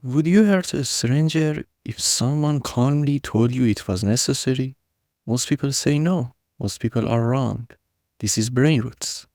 Would you hurt a stranger if someone calmly told you it was necessary? Most people say no. Most people are wrong. This is brain roots.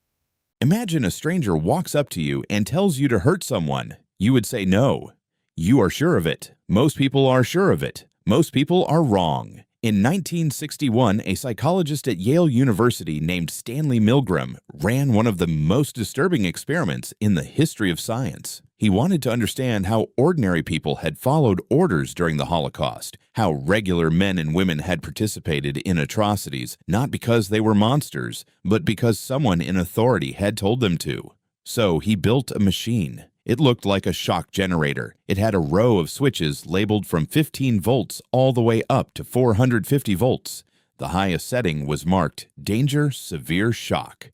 Imagine a stranger walks up to you and tells you to hurt someone. You would say no. You are sure of it. Most people are sure of it. Most people are wrong. In 1961, a psychologist at Yale University named Stanley Milgram ran one of the most disturbing experiments in the history of science. He wanted to understand how ordinary people had followed orders during the Holocaust, how regular men and women had participated in atrocities, not because they were monsters, but because someone in authority had told them to. So he built a machine. It looked like a shock generator. It had a row of switches labeled from 15 volts all the way up to 450 volts. The highest setting was marked Danger Severe Shock,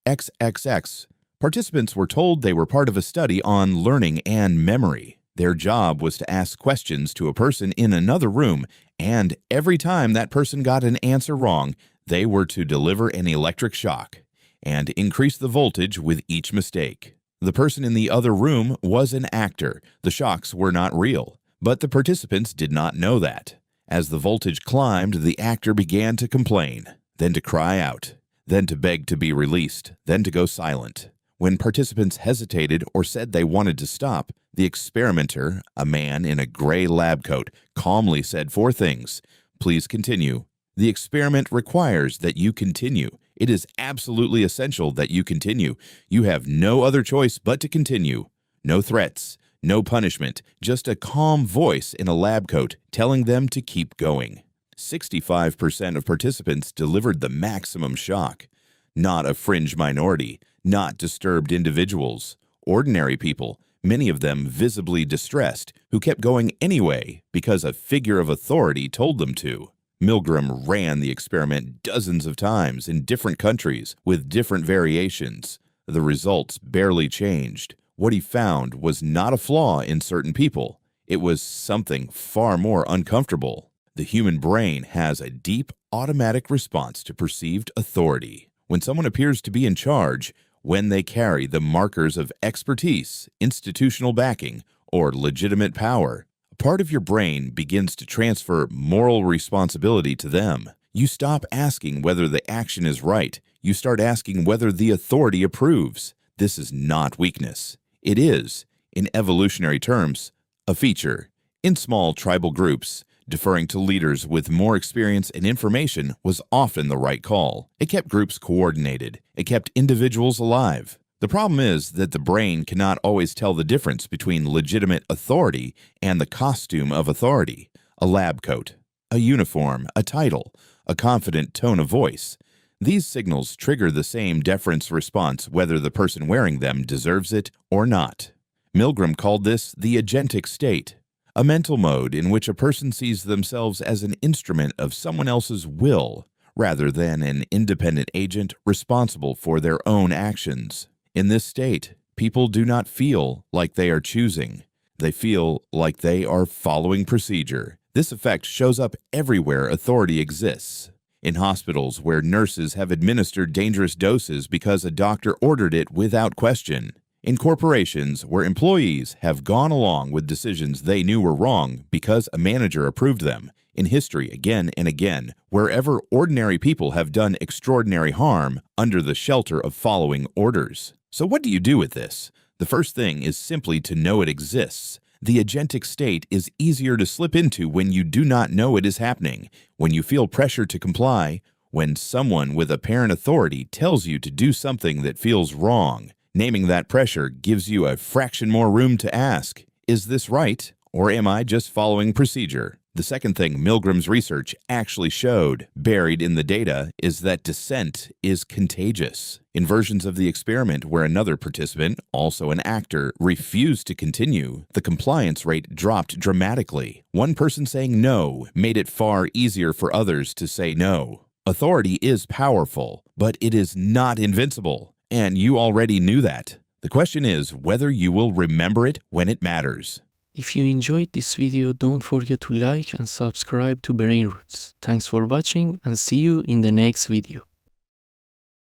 XXX. Participants were told they were part of a study on learning and memory. Their job was to ask questions to a person in another room, and every time that person got an answer wrong, they were to deliver an electric shock and increase the voltage with each mistake. The person in the other room was an actor. The shocks were not real, but the participants did not know that. As the voltage climbed, the actor began to complain, then to cry out, then to beg to be released, then to go silent. When participants hesitated or said they wanted to stop, the experimenter, a man in a gray lab coat, calmly said 4 things. Please continue. The experiment requires that you continue. It is absolutely essential that you continue. You have no other choice but to continue. No threats, no punishment, just a calm voice in a lab coat telling them to keep going. 65% of participants delivered the maximum shock. Not a fringe minority, not disturbed individuals. Ordinary people, many of them visibly distressed, who kept going anyway because a figure of authority told them to. Milgram ran the experiment dozens of times in different countries with different variations. The results barely changed. What he found was not a flaw in certain people. It was something far more uncomfortable. The human brain has a deep, automatic response to perceived authority. When someone appears to be in charge, when they carry the markers of expertise, institutional backing, or legitimate power, part of your brain begins to transfer moral responsibility to them. You stop asking whether the action is right. You start asking whether the authority approves. This is not weakness. It is, in evolutionary terms, a feature. In small tribal groups, deferring to leaders with more experience and information was often the right call. It kept groups coordinated. It kept individuals alive. The problem is that the brain cannot always tell the difference between legitimate authority and the costume of authority, a lab coat, a uniform, a title, a confident tone of voice. These signals trigger the same deference response whether the person wearing them deserves it or not. Milgram called this the agentic state, a mental mode in which a person sees themselves as an instrument of someone else's will rather than an independent agent responsible for their own actions. In this state, people do not feel like they are choosing. They feel like they are following procedure. This effect shows up everywhere authority exists. In hospitals where nurses have administered dangerous doses because a doctor ordered it without question. In corporations where employees have gone along with decisions they knew were wrong because a manager approved them. In history, again and again, wherever ordinary people have done extraordinary harm under the shelter of following orders. So what do you do with this? The first thing is simply to know it exists. The agentic state is easier to slip into when you do not know it is happening, when you feel pressure to comply, when someone with apparent authority tells you to do something that feels wrong. Naming that pressure gives you a fraction more room to ask, is this right, or am I just following procedure? The second thing Milgram's research actually showed, buried in the data, is that dissent is contagious. In versions of the experiment where another participant, also an actor, refused to continue, the compliance rate dropped dramatically. One person saying no made it far easier for others to say no. Authority is powerful, but it is not invincible, and you already knew that. The question is whether you will remember it when it matters. If you enjoyed this video, don't forget to like and subscribe to Brain Roots. Thanks for watching and see you in the next video.